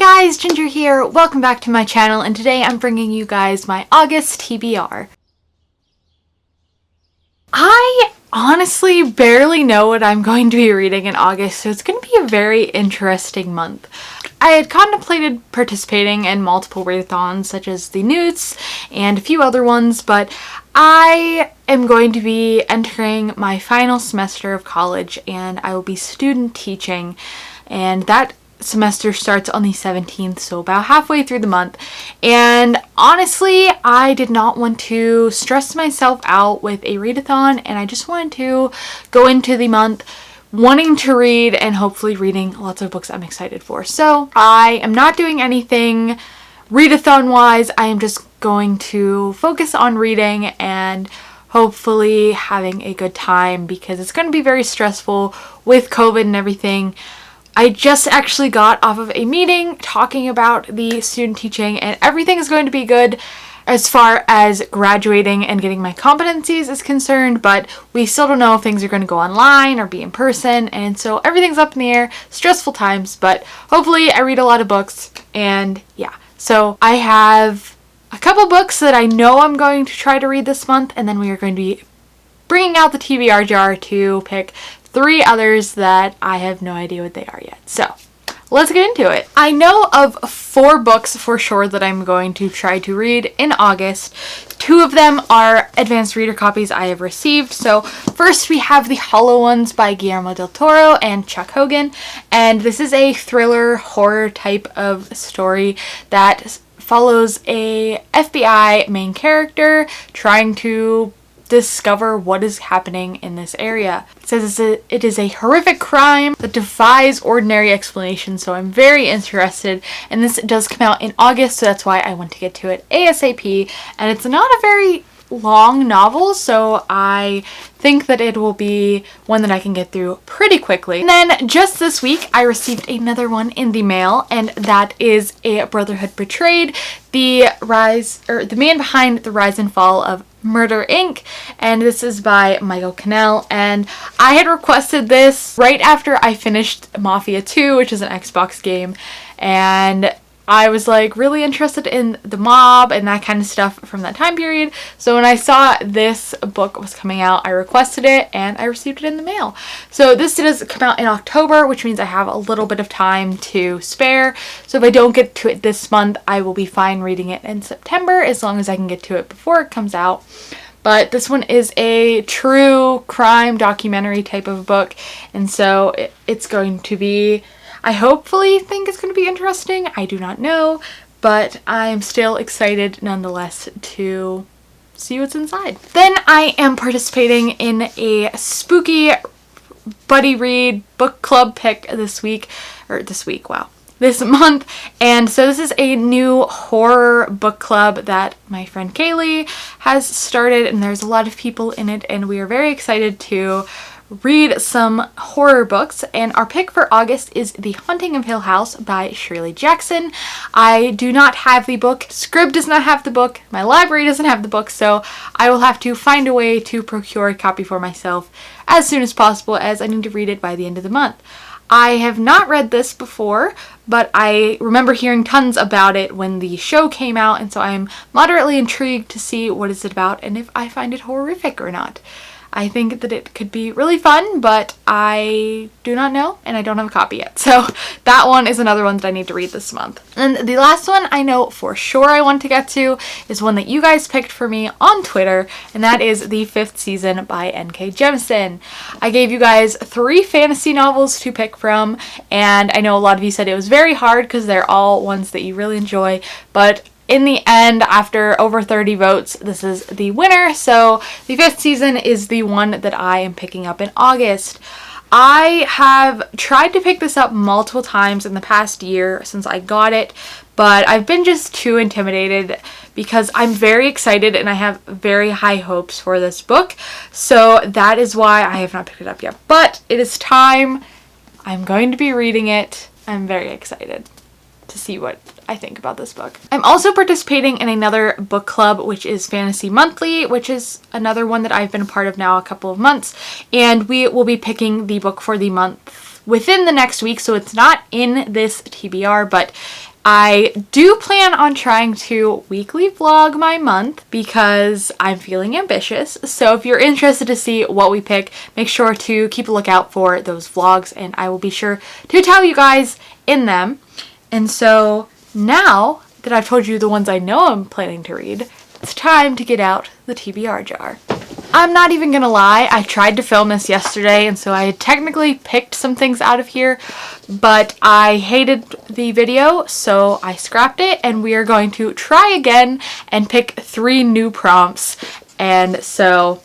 guys, Ginger here. Welcome back to my channel, and today I'm bringing you guys my August TBR. I honestly barely know what I'm going to be reading in August, so it's going to be a very interesting month. I had contemplated participating in multiple readathons such as the Newts and a few other ones, but I am going to be entering my final semester of college and I will be student teaching, and that semester starts on the 17th, so about halfway through the month. And honestly, I did not want to stress myself out with a readathon, and I just wanted to go into the month wanting to read and hopefully reading lots of books I'm excited for. So I am not doing anything readathon wise. I am just going to focus on reading and hopefully having a good time because it's going to be very stressful with COVID and everything. I just actually got off of a meeting talking about the student teaching, and everything is going to be good as far as graduating and getting my competencies is concerned, but we still don't know if things are going to go online or be in person, and so everything's up in the air. Stressful times, but hopefully I read a lot of books, and yeah. So I have a couple books that I know I'm going to try to read this month, and then we are going to be bringing out the TBR jar to pick 3 others that I have no idea what they are yet. So let's get into it. I know of 4 books for sure that I'm going to try to read in August. 2 of them are advanced reader copies I have received. So first we have The Hollow Ones by Guillermo del Toro and Chuck Hogan. And this is a thriller horror type of story that follows a FBI main character trying to discover what is happening in this area. It says it is a horrific crime that defies ordinary explanation, so I'm very interested, and this does come out in August, so that's why I want to get to it ASAP. And it's not a very long novel, so I think that it will be one that I can get through pretty quickly. And then just this week I received another one in the mail, and that is A Brotherhood Betrayed, the man behind the rise and fall of Murder Inc., and this is by Michael Cannell. And I had requested this right after I finished Mafia 2, which is an Xbox game, and I was like really interested in the mob and that kind of stuff from that time period. So when I saw this book was coming out, I requested it and I received it in the mail. So this does come out in October, which means I have a little bit of time to spare. So if I don't get to it this month, I will be fine reading it in September as long as I can get to it before it comes out. But this one is a true crime documentary type of book, and so it's going to be, I hopefully think it's going to be interesting. I do not know, but I'm still excited nonetheless to see what's inside. Then I am participating in a spooky buddy read book club pick this month. And so this is a new horror book club that my friend Kaylee has started, and there's a lot of people in it, and we are very excited to read some horror books. And our pick for August is The Haunting of Hill House by Shirley Jackson. I do not have the book. Scrib does not have the book. My library doesn't have the book, so I will have to find a way to procure a copy for myself as soon as possible, as I need to read it by the end of the month. I have not read this before, but I remember hearing tons about it when the show came out, and so I'm moderately intrigued to see what it's about and if I find it horrific or not. I think that it could be really fun, but I do not know, and I don't have a copy yet. So that one is another one that I need to read this month. And the last one I know for sure I want to get to is one that you guys picked for me on Twitter, and that is The Fifth Season by N.K. Jemisin. I gave you guys 3 fantasy novels to pick from, and I know a lot of you said it was very hard because they're all ones that you really enjoy, but in the end, after over 30 votes, this is the winner. So The Fifth Season is the one that I am picking up in August. I have tried to pick this up multiple times in the past year since I got it, but I've been just too intimidated because I'm very excited and I have very high hopes for this book. So that is why I have not picked it up yet. But it is time. I'm going to be reading it. I'm very excited to see what I think about this book. I'm also participating in another book club, which is Fantasy Monthly, which is another one that I've been a part of now a couple of months, and we will be picking the book for the month within the next week, so it's not in this TBR, but I do plan on trying to weekly vlog my month because I'm feeling ambitious. So if you're interested to see what we pick, make sure to keep a lookout for those vlogs and I will be sure to tell you guys in them. And so now that I've told you the ones I know I'm planning to read, it's time to get out the TBR jar. I'm not even gonna lie, I tried to film this yesterday and so I had technically picked some things out of here, but I hated the video so I scrapped it and we are going to try again and pick 3 new prompts. And so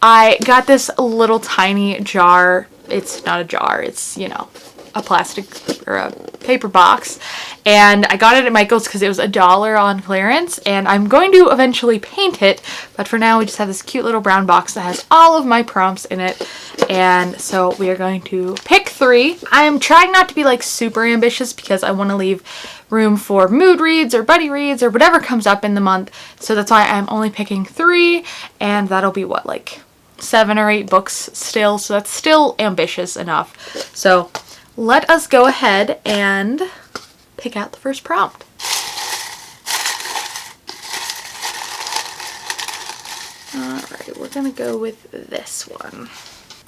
I got this little tiny jar. It's not a jar, it's, you know, a plastic or a paper box, and I got it at Michael's because it was $1 on clearance, and I'm going to eventually paint it, but for now we just have this cute little brown box that has all of my prompts in it. And so we are going to pick 3. I am trying not to be like super ambitious because I want to leave room for mood reads or buddy reads or whatever comes up in the month, so that's why I'm only picking 3, and that'll be what, like 7 or 8 books still, so that's still ambitious enough. So let us go ahead and pick out the first prompt. Alright, we're gonna go with this one.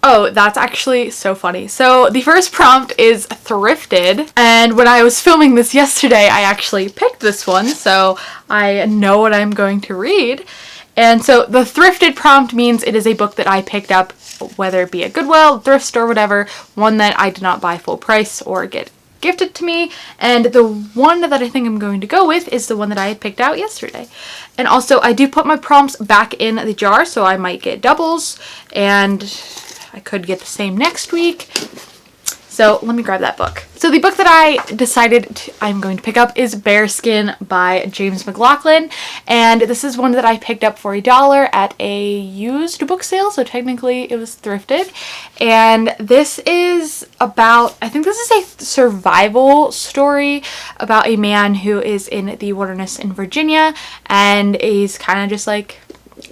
Oh, that's actually so funny. So the first prompt is thrifted, and when I was filming this yesterday, I actually picked this one, so I know what I'm going to read. And so the thrifted prompt means it is a book that I picked up, whether it be a Goodwill, thrift store, whatever, one that I did not buy full price or get gifted to me. And the one that I think I'm going to go with is the one that I had picked out yesterday. And also I do put my prompts back in the jar, so I might get doubles and I could get the same next week. So let me grab that book. So the book that I decided I'm going to pick up is Bearskin by James McLaughlin. And this is one that I picked up for $1 at a used book sale. So technically it was thrifted. And this is about, I think this is a survival story about a man who is in the wilderness in Virginia. And he's kind of just like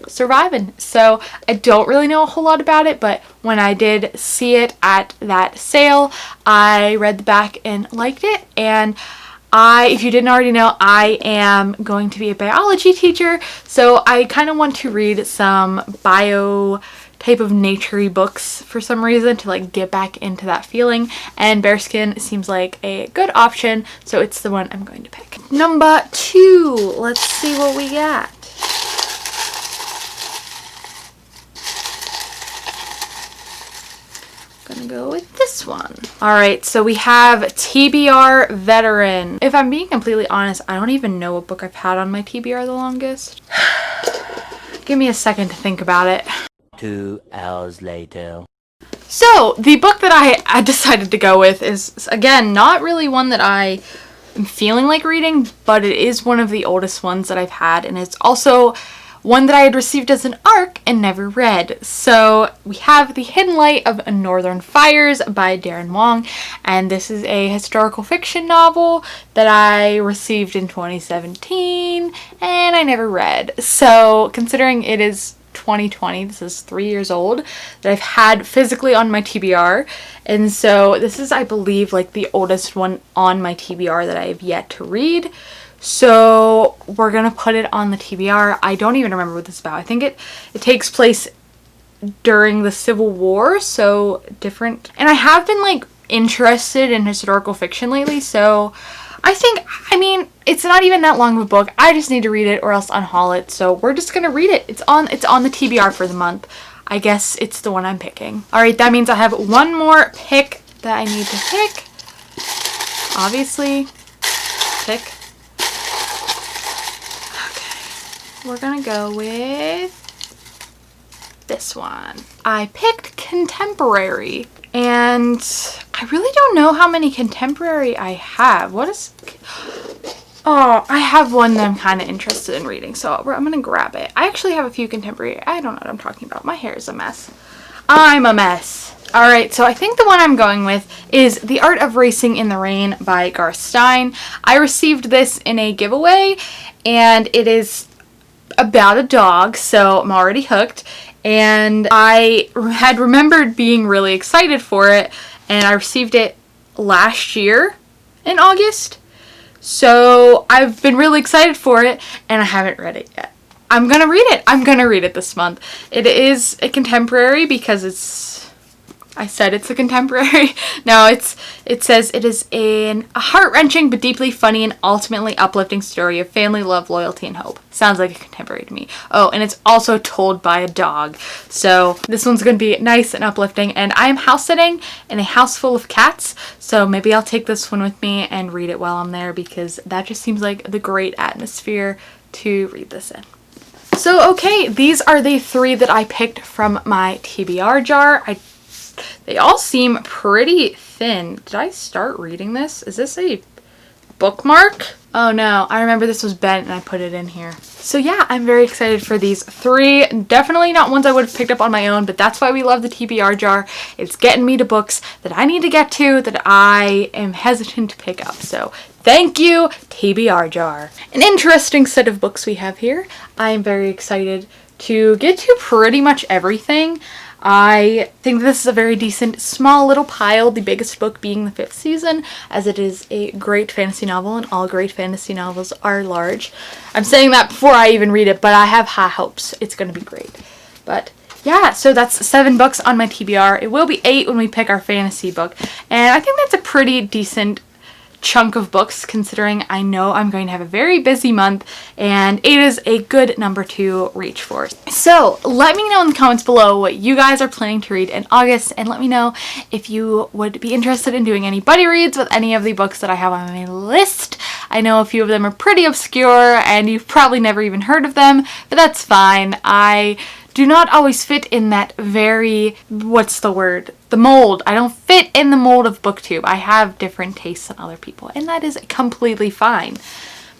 surviving. So I don't really know a whole lot about it, but when I did see it at that sale, I read the back and liked it. And if you didn't already know, I am going to be a biology teacher, so I kind of want to read some bio type of nature-y books for some reason to like get back into that feeling, and Bearskin seems like a good option, so it's the one I'm going to pick. Number 2, let's see what we got. Gonna go with this one. Alright, so we have TBR Veteran. If I'm being completely honest, I don't even know what book I've had on my TBR the longest. Give me a second to think about it. 2 hours later. So, the book that I decided to go with is, again, not really one that I am feeling like reading, but it is one of the oldest ones that I've had, and it's also one that I had received as an ARC and never read. So we have The Hidden Light of Northern Fires by Darren Wong, and this is a historical fiction novel that I received in 2017 and I never read. So considering it is 2020, this is 3 years old, that I've had physically on my TBR, and so this is, I believe, like the oldest one on my TBR that I have yet to read. So we're gonna put it on the TBR. I don't even remember what this is about. I think it takes place during the Civil War, so different. And I have been like interested in historical fiction lately, so I mean, it's not even that long of a book. I just need to read it or else unhaul it. So we're just gonna read it. It's on the TBR for the month. I guess it's the one I'm picking. All right, that means I have one more pick that I need to pick. Obviously, pick. We're gonna go with this one. I picked contemporary, and I really don't know how many contemporary I have. What is... Oh, I have one that I'm kind of interested in reading, so I'm gonna grab it. I actually have a few contemporary. I don't know what I'm talking about. My hair is a mess. I'm a mess. Alright, so I think the one I'm going with is The Art of Racing in the Rain by Garth Stein. I received this in a giveaway, and it is about a dog, so I'm already hooked, and I had remembered being really excited for it, and I received it last year in August, So I've been really excited for it, and I haven't read it yet. I'm gonna read it. I'm gonna read it this month. It is a contemporary because I said it's a contemporary. No, it says it is a heart-wrenching but deeply funny and ultimately uplifting story of family, love, loyalty, and hope. Sounds like a contemporary to me. Oh, and it's also told by a dog. So this one's going to be nice and uplifting. And I am house sitting in a house full of cats. So maybe I'll take this one with me and read it while I'm there, because that just seems like the great atmosphere to read this in. So, okay, these are the 3 that I picked from my TBR jar. They all seem pretty thin. Did I start reading this? Is this a bookmark? Oh no, I remember this was bent and I put it in here. So yeah, I'm very excited for these 3. Definitely not ones I would have picked up on my own, but that's why we love the TBR jar. It's getting me to books that I need to get to that I am hesitant to pick up. So thank you, TBR jar. An interesting set of books we have here. I am very excited to get to pretty much everything. I think this is a very decent small little pile, the biggest book being the 5th season, as it is a great fantasy novel, and all great fantasy novels are large. I'm saying that before I even read it, but I have high hopes. It's going to be great. But yeah, so that's 7 books on my TBR. It will be 8 when we pick our fantasy book, and I think that's a pretty decent chunk of books, considering I know I'm going to have a very busy month, and 8 is a good number to reach for. So let me know in the comments below what you guys are planning to read in August, and let me know if you would be interested in doing any buddy reads with any of the books that I have on my list. I know a few of them are pretty obscure and you've probably never even heard of them, but that's fine. I do not always fit in that very, the mold. I don't fit in the mold of BookTube. I have different tastes than other people, and that is completely fine.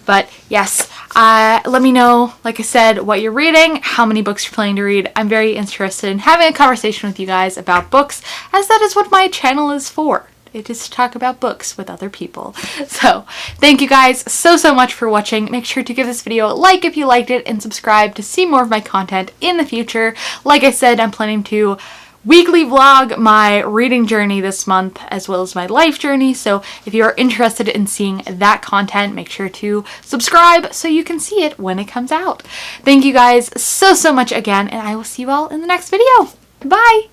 But yes, let me know, like I said, what you're reading, how many books you're planning to read. I'm very interested in having a conversation with you guys about books, as that is what my channel is for. It is to talk about books with other people. So thank you guys so much for watching. Make sure to give this video a like if you liked it, and subscribe to see more of my content in the future. Like I said, I'm planning to weekly vlog my reading journey this month, as well as my life journey. So if you're interested in seeing that content, make sure to subscribe so you can see it when it comes out. Thank you guys so much again, and I will see you all in the next video. Bye!